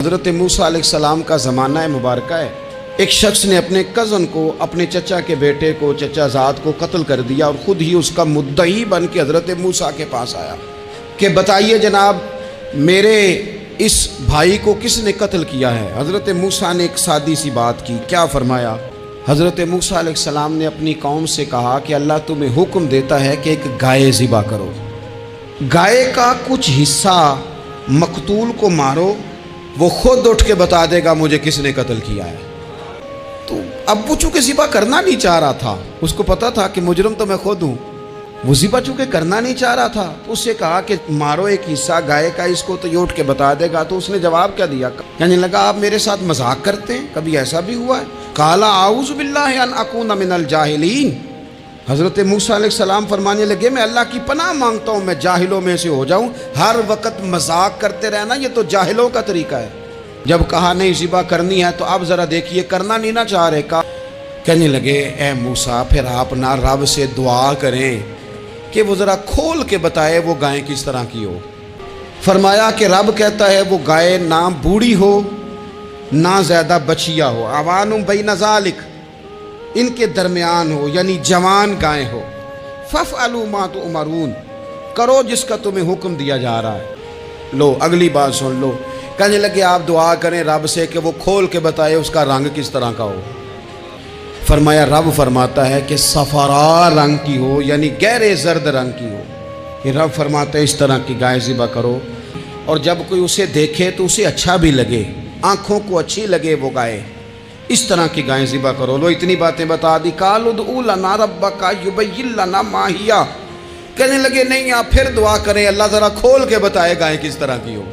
حضرت موسیٰ علیہ السلام کا زمانہ مبارکہ ہے۔ ایک شخص نے اپنے کزن کو، اپنے چچا کے بیٹے کو، چچا زاد کو قتل کر دیا اور خود ہی اس کا مدعی بن کے حضرت موسیٰ کے پاس آیا کہ بتائیے جناب میرے اس بھائی کو کس نے قتل کیا ہے؟ حضرت موسیٰ نے ایک سادی سی بات کی، کیا فرمایا؟ حضرت موسیٰ علیہ السلام نے اپنی قوم سے کہا کہ اللہ تمہیں حکم دیتا ہے کہ ایک گائے ذبح کرو، گائے کا کچھ حصہ مقتول کو مارو، وہ خود اٹھ کے بتا دے گا مجھے کس نے قتل کیا ہے۔ تو اب وہ چونکہ ذبح کرنا نہیں چاہ رہا تھا، اس کو پتا تھا کہ مجرم تو میں خود ہوں، وہ ذبح چونکہ کرنا نہیں چاہ رہا تھا، اس سے کہا کہ مارو ایک حصہ گائے کا، اس کو تو یہ اٹھ کے بتا دے گا۔ تو اس نے جواب کیا دیا؟ کہنے لگا آپ میرے ساتھ مذاق کرتے ہیں، کبھی ایسا بھی ہوا ہے؟ قال اعوذ باللہ ان اکون من الجاہلین۔ حضرت موسیٰ علیہ السلام فرمانے لگے میں اللہ کی پناہ مانگتا ہوں میں جاہلوں میں سے ہو جاؤں۔ ہر وقت مذاق کرتے رہنا یہ تو جاہلوں کا طریقہ ہے۔ جب کہا نہیں ذبح کرنی ہے تو اب ذرا دیکھیے کرنا نہیں نہ چاہ رہے کا۔ کہنے لگے اے موسیٰ پھر آپ نہ رب سے دعا کریں کہ وہ ذرا کھول کے بتائے وہ گائے کس طرح کی ہو۔ فرمایا کہ رب کہتا ہے وہ گائے نہ بوڑھی ہو نہ زیادہ بچیا ہو، اوان بین ذالک، ان کے درمیان ہو، یعنی جوان گائے ہو۔ فافعلوا ما تؤمرون، کرو جس کا تمہیں حکم دیا جا رہا ہے۔ لو اگلی بات سن لو، کہنے لگے آپ دعا کریں رب سے کہ وہ کھول کے بتائے اس کا رنگ کس طرح کا ہو۔ فرمایا رب فرماتا ہے کہ صفرا رنگ کی ہو، یعنی گہرے زرد رنگ کی ہو۔ کہ رب فرماتا ہے اس طرح کی گائے ذبح کرو، اور جب کوئی اسے دیکھے تو اسے اچھا بھی لگے، آنکھوں کو اچھی لگے وہ گائے، اس طرح کی گائیں ذبح کرو۔ لو اتنی باتیں بتا دی۔ قالوا ادع لنا ربک یبین لنا ما ہی، کہنے لگے نہیں آپ پھر دعا کریں اللہ ذرا کھول کے بتائے گائیں کس طرح کی ہو۔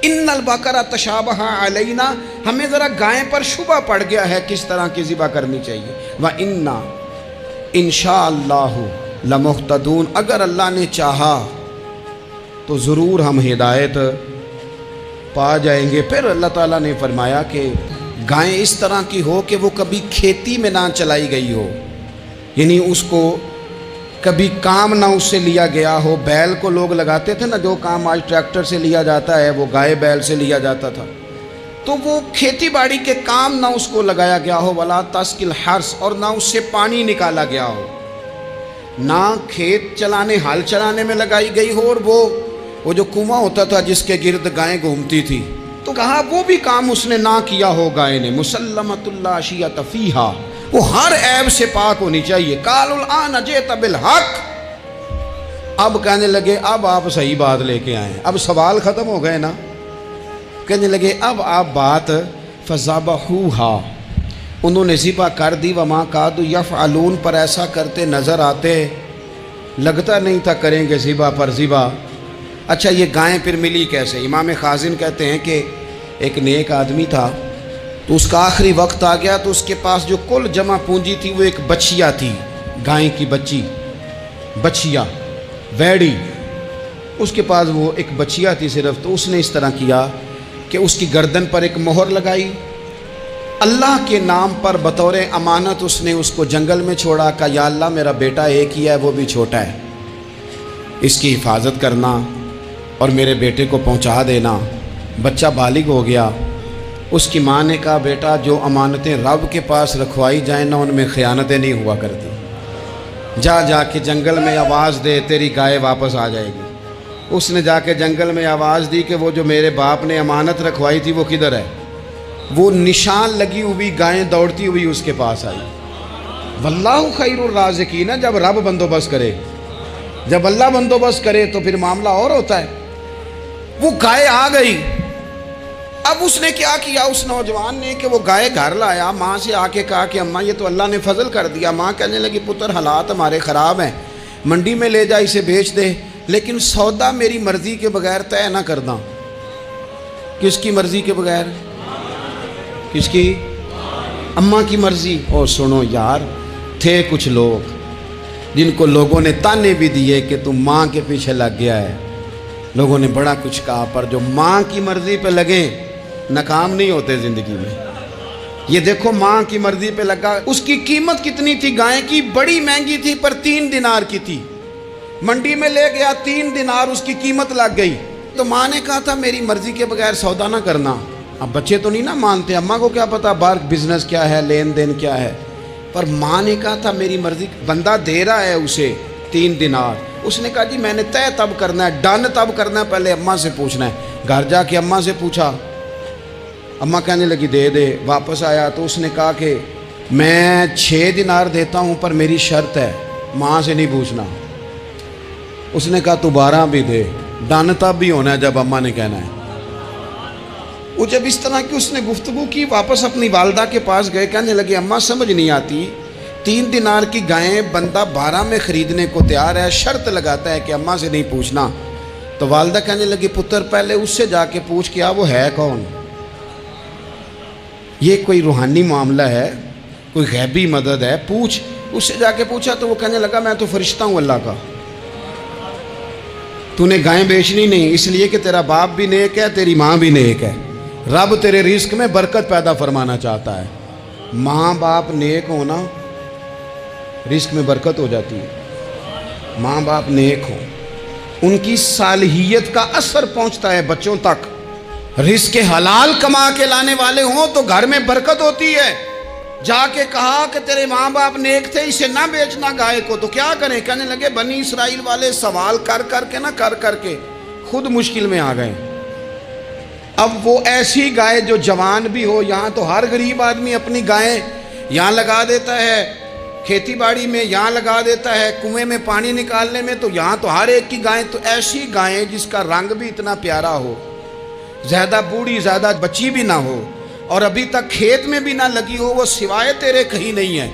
ان البقرہ تشابہ علینا، ہمیں ذرا گائیں پر شبہ پڑ گیا ہے کس طرح کی ذبح کرنی چاہیے۔ وَإِنَّا انشاءاللہ لمہتدون، اگر اللہ نے چاہا تو ضرور ہم ہدایت پا جائیں گے۔ پھر اللہ تعالیٰ نے فرمایا کہ گائیں اس طرح کی ہو کہ وہ کبھی کھیتی میں نہ چلائی گئی ہو، یعنی اس کو کبھی کام نہ اس سے لیا گیا ہو۔ بیل کو لوگ لگاتے تھے نا، جو کام آج ٹریکٹر سے لیا جاتا ہے وہ گائے بیل سے لیا جاتا تھا، تو وہ کھیتی باڑی کے کام نہ اس کو لگایا گیا ہو۔ ولا تسقی الحرث، اور نہ اس سے پانی نکالا گیا ہو، نہ کھیت چلانے ہل چلانے میں لگائی گئی ہو، اور وہ جو کنواں ہوتا تھا جس کے گرد گائیں گھومتی تھی، تو کہا وہ بھی کام اس نے نہ کیا ہو گائے نے۔ مسلمۃ لا شیۃ فیہا، وہ ہر عیب سے پاک ہونی چاہیے۔ قالوا الآن جئت بالحق، اب کہنے لگے اب آپ صحیح بات لے کے آئے ہیں، اب سوال ختم ہو گئے نا۔ کہنے لگے اب آپ بات فذبحوہا، انہوں نے ذبح کر دی۔ وما کادوا یفعلون، پر ایسا کرتے نظر آتے، لگتا نہیں تھا کریں گے ذبح پر ذبح۔ اچھا یہ گائیں پھر ملی کیسے؟ امام خازن کہتے ہیں کہ ایک نیک آدمی تھا، تو اس کا آخری وقت آ گیا تو اس کے پاس جو کل جمع پونجی تھی وہ ایک بچیا تھی، گائیں کی بچی، بچیا ویڑی، اس کے پاس وہ ایک بچیا تھی صرف۔ تو اس نے اس طرح کیا کہ اس کی گردن پر ایک مہر لگائی، اللہ کے نام پر بطور امانت اس نے اس کو جنگل میں چھوڑا۔ کہا یا اللہ میرا بیٹا ایک ہی ہے، وہ بھی چھوٹا ہے، اس کی حفاظت کرنا اور میرے بیٹے کو پہنچا دینا۔ بچہ بالغ ہو گیا، اس کی ماں نے کہا بیٹا جو امانتیں رب کے پاس رکھوائی جائیں نا ان میں خیانتیں نہیں ہوا کرتی، جا کے جنگل میں آواز دے تیری گائے واپس آ جائے گی۔ اس نے جا کے جنگل میں آواز دی کہ وہ جو میرے باپ نے امانت رکھوائی تھی وہ کدھر ہے؟ وہ نشان لگی ہوئی گائیں دوڑتی ہوئی اس کے پاس آئی۔ واللہ خیر الرازقین، جب رب بندوبست کرے، جب اللہ بندوبست کرے تو پھر معاملہ اور ہوتا ہے۔ وہ گائے آ گئی، اب اس نے کیا کیا اس نوجوان نے کہ وہ گائے گھر لایا، ماں سے آ کے کہا کہ اماں یہ تو اللہ نے فضل کر دیا۔ ماں کہنے لگی پتر حالات ہمارے خراب ہیں، منڈی میں لے جا اسے بیچ دے، لیکن سودا میری مرضی کے بغیر طے نہ کرنا۔ کس کی مرضی کے بغیر؟ کس کی؟ اماں کی مرضی۔ اور سنو یار، تھے کچھ لوگ جن کو لوگوں نے تانے بھی دیے کہ تم ماں کے پیچھے لگ گیا ہے، لوگوں نے بڑا کچھ کہا، پر جو ماں کی مرضی پہ لگیں ناکام نہیں ہوتے زندگی میں۔ یہ دیکھو ماں کی مرضی پہ لگا، اس کی قیمت کتنی تھی گائے کی؟ بڑی مہنگی تھی پر 3 دینار کی تھی۔ منڈی میں لے گیا 3 دینار اس کی قیمت لگ گئی، تو ماں نے کہا تھا میری مرضی کے بغیر سودا نہ کرنا. اب بچے تو نہیں نا مانتے, اماں کو کیا پتا باہر بزنس کیا ہے, لین دین کیا ہے, پر ماں نے کہا تھا میری مرضی. بندہ دے رہا ہے اسے 3 دینار, اس نے کہا جی میں نے طے تب کرنا ہے, ڈن تب کرنا ہے, پہلے اماں سے پوچھنا ہے. گھر جا کے اماں سے پوچھا, اماں کہنے لگی دے دے. واپس آیا تو اس نے کہا کہ میں 6 دینار دیتا ہوں پر میری شرط ہے, ماں سے نہیں پوچھنا. اس نے کہا تو 12 بھی دے, ڈن تب بھی ہونا ہے جب اماں نے کہنا ہے. وہ جب اس طرح کی اس نے گفتگو کی, واپس اپنی والدہ کے پاس گئے, کہنے لگے اماں سمجھ نہیں آتی, 3 دینار کی گائیں بندہ 12 میں خریدنے کو تیار ہے, شرط لگاتا ہے کہ اماں سے نہیں پوچھنا. تو والدہ کہنے لگی پتر پہلے اس سے جا کے پوچھ کیا وہ ہے کون. یہ کوئی روحانی معاملہ ہے, کوئی غیبی مدد ہے, پوچھ. اس سے جا کے پوچھا تو وہ کہنے لگا میں تو فرشتہ ہوں اللہ کا, تو نے گائیں بیچنی نہیں, اس لیے کہ تیرا باپ بھی نیک ہے, تیری ماں بھی نیک ہے, رب تیرے رزق میں برکت پیدا فرمانا چاہتا ہے. ماں باپ نیک ہونا رزق میں برکت ہو جاتی ہے. ماں باپ نیک ہوں, ان کی صالحیت کا اثر پہنچتا ہے بچوں تک. رزق حلال کما کے لانے والے ہوں تو گھر میں برکت ہوتی ہے. جا کے کہا کہ تیرے ماں باپ نیک تھے, اسے نہ بیچنا گائے کو, تو کیا کریں. کہنے لگے بنی اسرائیل والے سوال کر کر کے خود مشکل میں آ گئے. اب وہ ایسی گائے جو جوان بھی ہو, یہاں تو ہر غریب آدمی اپنی گائیں یہاں لگا دیتا ہے, کھیتی باڑی میں یہاں لگا دیتا ہے, کنویں میں پانی نکالنے میں, تو یہاں تو ہر ایک کی گائیں. تو ایسی گائیں جس کا رنگ بھی اتنا پیارا ہو, زیادہ بوڑھی زیادہ بچی بھی نہ ہو, اور ابھی تک کھیت میں بھی نہ لگی ہو, وہ سوائے تیرے کہیں نہیں ہے.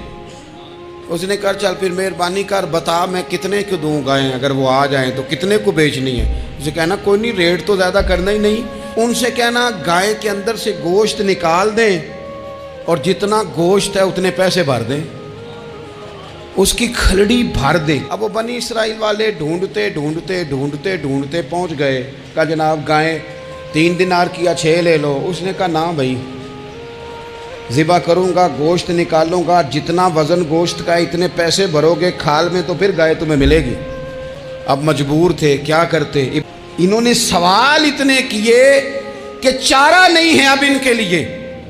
اس نے کہا چل پھر مہربانی کر بتا میں کتنے کو دوں گائیں, اگر وہ آ جائیں تو کتنے کو بیچنی ہے. اسے کہنا کوئی نہیں, ریٹ تو زیادہ کرنا ہی نہیں. ان سے کہنا گائے کے اندر سے گوشت نکال دیں اور جتنا گوشت ہے اتنے پیسے بھر دیں, اس کی کھلڑی بھر دیں. اب وہ بنی اسرائیل والے ڈھونڈتے پہنچ گئے. کہا جناب گائیں 3 دینار کی یا 6 لے لو. اس نے کہا نہ بھائی, ذبح کروں گا, گوشت نکالوں گا, جتنا وزن گوشت کا اتنے پیسے بھرو گے کھال میں تو پھر گائے تمہیں ملے گی. اب مجبور تھے, کیا کرتے. انہوں نے سوال اتنے کیے کہ چارہ نہیں ہے اب ان کے لیے,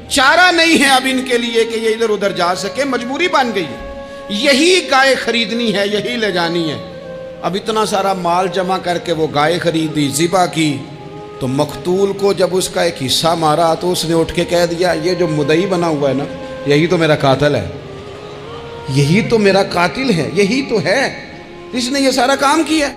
چارہ نہیں ہے اب ان کے لیے کہ یہ ادھر ادھر جا سکے. مجبوری بن گئی, یہی گائے خریدنی ہے, یہی لے جانی ہے. اب اتنا سارا مال جمع کر کے وہ گائے خریدی, ذبح کی. تو مقتول کو جب اس کا ایک حصہ مارا تو اس نے اٹھ کے کہہ دیا یہ جو مدعی بنا ہوا ہے نا, یہی تو میرا قاتل ہے, یہی تو میرا قاتل ہے, یہی تو ہے, اس نے یہ سارا کام کیا.